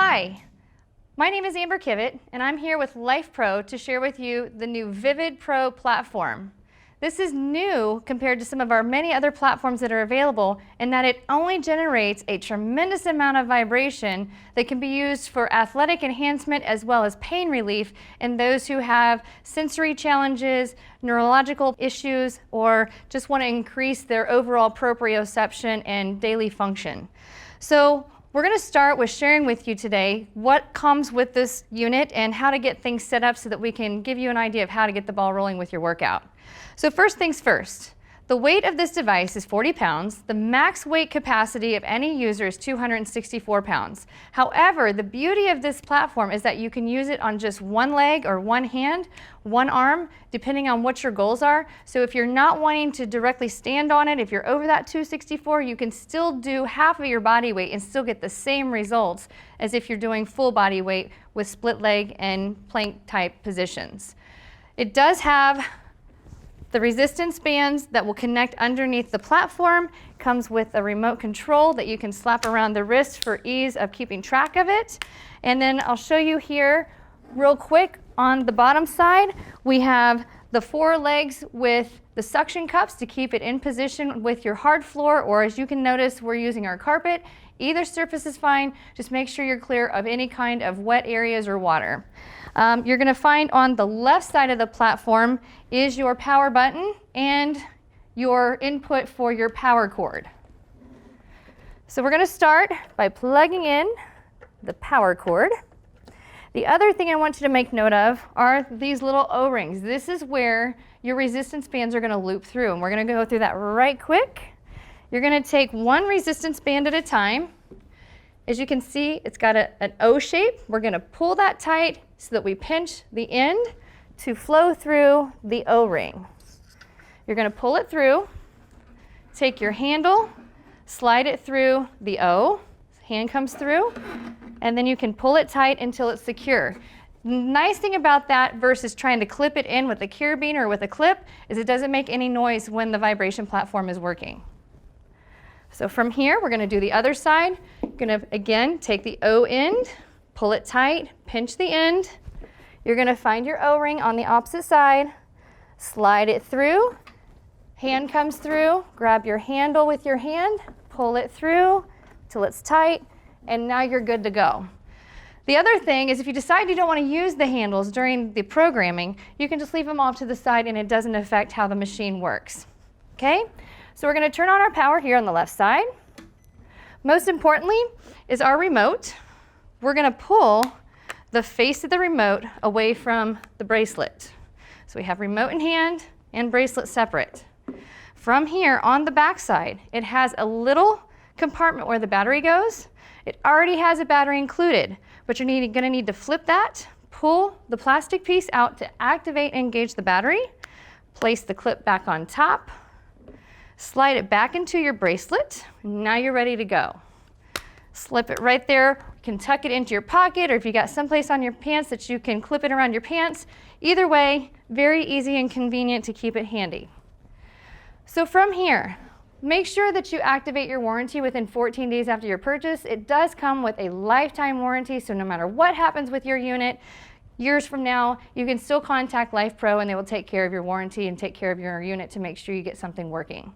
Hi, my name is Amber Kivett, and I'm here with Lifepro to share with you the new Vivid Pro platform. This is new compared to some of our many other platforms that are available in that it only generates a tremendous amount of vibration that can be used for athletic enhancement as well as pain relief in those who have sensory challenges, neurological issues, or just want to increase their overall proprioception and daily function. So we're going to start with sharing with you today what comes with this unit and how to get things set up so that we can give you an idea of how to get the ball rolling with your workout. So first things first, the weight of this device is 40 pounds. The max weight capacity of any user is 264 pounds. However, the beauty of this platform is that you can use it on just one leg or one hand, one arm, depending on what your goals are. So if you're not wanting to directly stand on it, if you're over that 264, you can still do half of your body weight and still get the same results as if you're doing full body weight with split leg and plank type positions. It does have the resistance bands that will connect underneath the platform. Comes with a remote control that you can slap around the wrist for ease of keeping track of it. And then I'll show you here real quick on the bottom side, we have the 4 legs with the suction cups to keep it in position with your hard floor, or as you can notice, we're using our carpet. Either surface is fine, just make sure you're clear of any kind of wet areas or water. You're going to find on the left side of the platform is your power button and your input for your power cord. So we're going to start by plugging in the power cord. The other thing I want you to make note of are these little O-rings. This is where your resistance bands are going to loop through, and we're going to go through that right quick. You're going to take one resistance band at a time. As you can see, it's got an O shape. We're going to pull that tight so that we pinch the end to flow through the O-ring. You're going to pull it through, take your handle, slide it through the O, hand comes through, and then you can pull it tight until it's secure. Nice thing about that versus trying to clip it in with a carabiner or with a clip is it doesn't make any noise when the vibration platform is working. So from here, we're going to do the other side. You're going to, again, take the O end, pull it tight, pinch the end. You're going to find your O-ring on the opposite side, slide it through, hand comes through, grab your handle with your hand, pull it through till it's tight, and now you're good to go. The other thing is if you decide you don't want to use the handles during the programming, you can just leave them off to the side and it doesn't affect how the machine works. Okay? So we're going to turn on our power here on the left side. Most importantly is our remote. We're going to pull the face of the remote away from the bracelet. So we have remote in hand and bracelet separate. From here on the back side, it has a little compartment where the battery goes. It already has a battery included, but you're going to need to flip that, pull the plastic piece out to activate and engage the battery, place the clip back on top, slide it back into your bracelet, and now you're ready to go. Slip it right there. You can tuck it into your pocket, or if you got someplace on your pants that you can clip it around your pants. Either way, very easy and convenient to keep it handy. So from here, make sure that you activate your warranty within 14 days after your purchase. It does come with a lifetime warranty, so no matter what happens with your unit, years from now, you can still contact Lifepro and they will take care of your warranty and take care of your unit to make sure you get something working.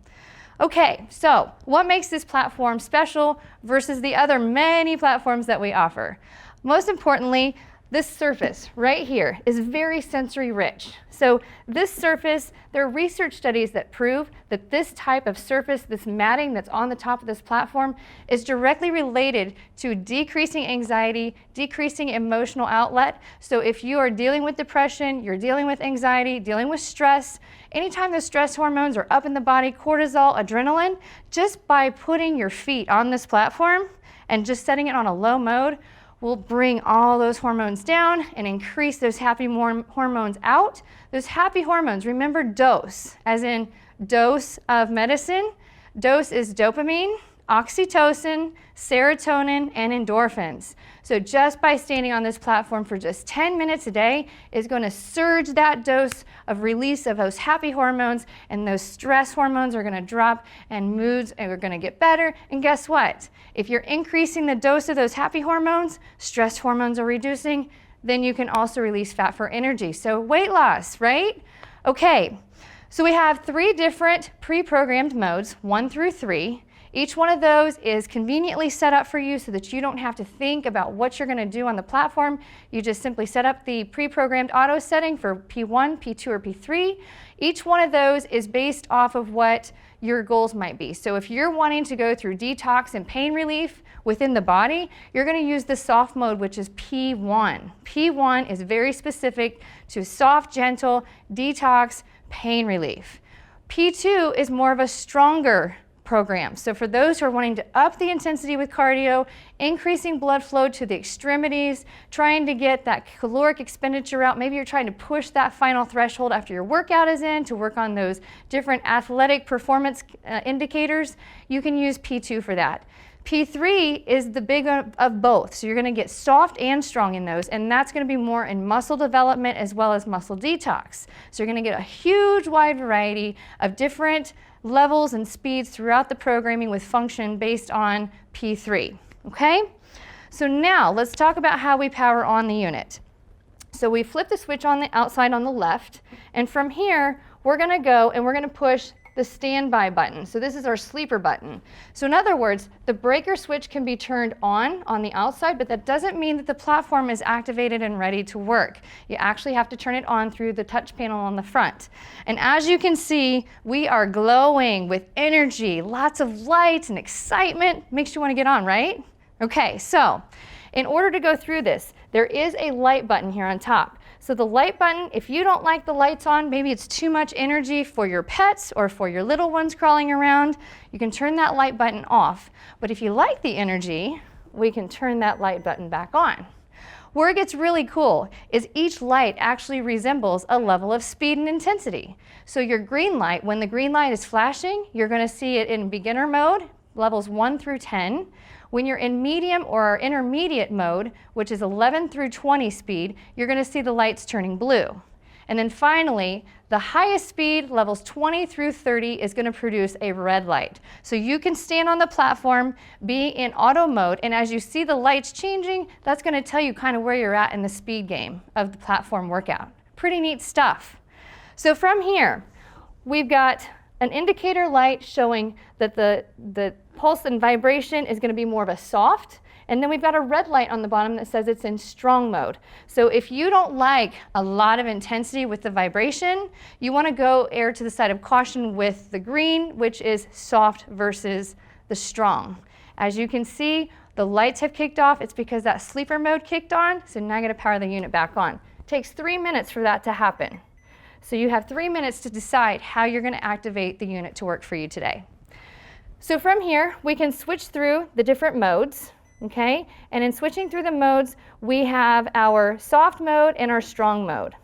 Okay, so what makes this platform special versus the other many platforms that we offer? Most importantly, this surface right here is very sensory rich. So this surface, there are research studies that prove that this type of surface, this matting that's on the top of this platform, is directly related to decreasing anxiety, decreasing emotional outlet. So if you are dealing with depression, you're dealing with anxiety, dealing with stress, anytime the stress hormones are up in the body, cortisol, adrenaline, just by putting your feet on this platform and just setting it on a low mode, will bring all those hormones down and increase those happy hormones out. Those happy hormones, remember dose, as in dose of medicine. Dose is dopamine, oxytocin, serotonin, and endorphins. So just by standing on this platform for just 10 minutes a day is going to surge that dose of release of those happy hormones, and those stress hormones are going to drop, and moods are going to get better. And guess what? If you're increasing the dose of those happy hormones, stress hormones are reducing, then you can also release fat for energy. So weight loss, right? Okay, so we have 3 different pre-programmed modes, 1 through 3. Each one of those is conveniently set up for you so that you don't have to think about what you're going to do on the platform. You just simply set up the pre-programmed auto setting for P1, P2, or P3. Each one of those is based off of what your goals might be. So if you're wanting to go through detox and pain relief within the body, you're going to use the soft mode, which is P1. P1 is very specific to soft, gentle detox, pain relief. P2 is more of a stronger program. So for those who are wanting to up the intensity with cardio, increasing blood flow to the extremities, trying to get that caloric expenditure out, maybe you're trying to push that final threshold after your workout is in to work on those different athletic performance indicators, you can use P2 for that. P3 is the big of both, so you're going to get soft and strong in those, and that's going to be more in muscle development as well as muscle detox. So you're going to get a huge wide variety of different levels and speeds throughout the programming with function based on P3, okay? So now let's talk about how we power on the unit. So we flip the switch on the outside on the left, and from here we're going to go and we're going to push the standby button. So this is our sleeper button. So in other words, the breaker switch can be turned on the outside, but that doesn't mean that the platform is activated and ready to work. You actually have to turn it on through the touch panel on the front. And as you can see, we are glowing with energy, lots of light and excitement. Makes you want to get on, right? Okay, so in order to go through this, there is a light button here on top. So the light button, if you don't like the lights on, maybe it's too much energy for your pets or for your little ones crawling around, you can turn that light button off. But if you like the energy, we can turn that light button back on. Where it gets really cool is each light actually resembles a level of speed and intensity. So your green light, when the green light is flashing, you're going to see it in beginner mode, levels 1 through 10. When you're in medium or intermediate mode, which is 11 through 20 speed, you're going to see the lights turning blue. And then finally, the highest speed, levels 20 through 30, is going to produce a red light. So you can stand on the platform, be in auto mode, and as you see the lights changing, that's going to tell you kind of where you're at in the speed game of the platform workout. Pretty neat stuff. So from here, we've got an indicator light showing that the pulse and vibration is going to be more of a soft, and then we've got a red light on the bottom that says it's in strong mode. So if you don't like a lot of intensity with the vibration, you want to go err to the side of caution with the green, which is soft versus the strong. As you can see, the lights have kicked off. It's because that sleeper mode kicked on, so now I got to power the unit back on. It takes 3 minutes for that to happen. So you have 3 minutes to decide how you're going to activate the unit to work for you today. So from here, we can switch through the different modes, okay? And in switching through the modes, we have our soft mode and our strong mode.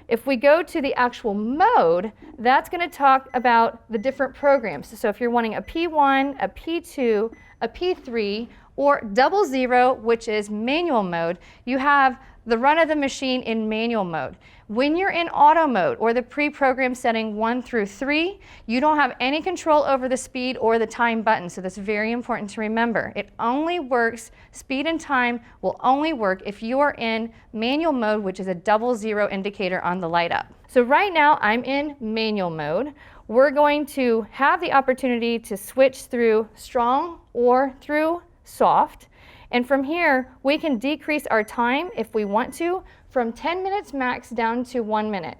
If we go to the actual mode, that's going to talk about the different programs. So if you're wanting a P1, a P2, a P3, or 00, which is manual mode, you have the run of the machine in manual mode. When you're in auto mode or the pre-programmed setting 1 through 3, you don't have any control over the speed or the time button, so that's very important to remember. It only works, speed and time will only work if you are in manual mode, which is a 00 indicator on the light up. So right now I'm in manual mode. We're going to have the opportunity to switch through strong or through soft. And from here, we can decrease our time if we want to from 10 minutes max down to 1 minute.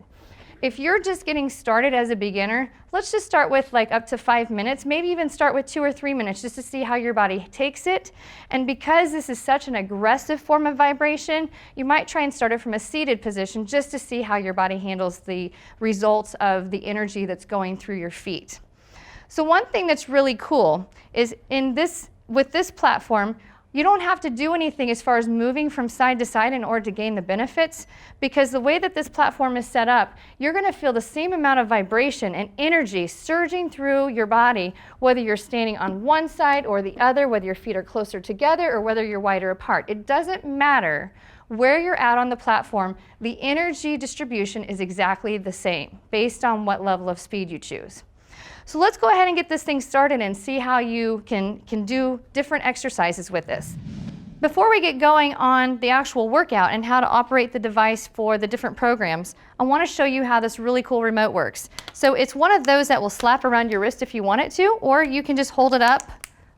If you're just getting started as a beginner, let's just start with like up to 5 minutes, maybe even start with 2 or 3 minutes just to see how your body takes it. And because this is such an aggressive form of vibration, you might try and start it from a seated position just to see how your body handles the results of the energy that's going through your feet. So one thing that's really cool is with this platform, You don't have to do anything as far as moving from side to side in order to gain the benefits, because the way that this platform is set up, you're going to feel the same amount of vibration and energy surging through your body, whether you're standing on one side or the other, whether your feet are closer together or whether you're wider apart. It doesn't matter where you're at on the platform, the energy distribution is exactly the same based on what level of speed you choose. So let's go ahead and get this thing started and see how you can do different exercises with this. Before we get going on the actual workout and how to operate the device for the different programs, I want to show you how this really cool remote works. So it's one of those that will slap around your wrist if you want it to, or you can just hold it up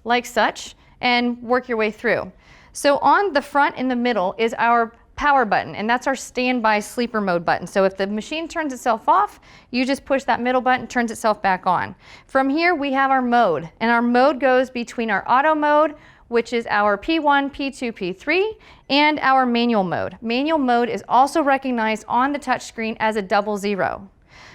like such and work your way through. So on the front in the middle is our power button, and that's our standby sleeper mode button. So if the machine turns itself off, you just push that middle button, turns itself back on. From here we have our mode, and our mode goes between our auto mode, which is our P1, P2, P3, and our manual mode. Manual mode is also recognized on the touch screen as a 00.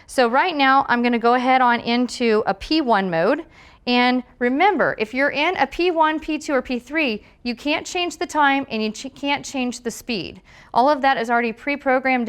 So right now I'm going to go ahead on into a P1 mode. And remember, if you're in a P1, P2, or P3, you can't change the time and you can't change the speed. All of that is already pre-programmed.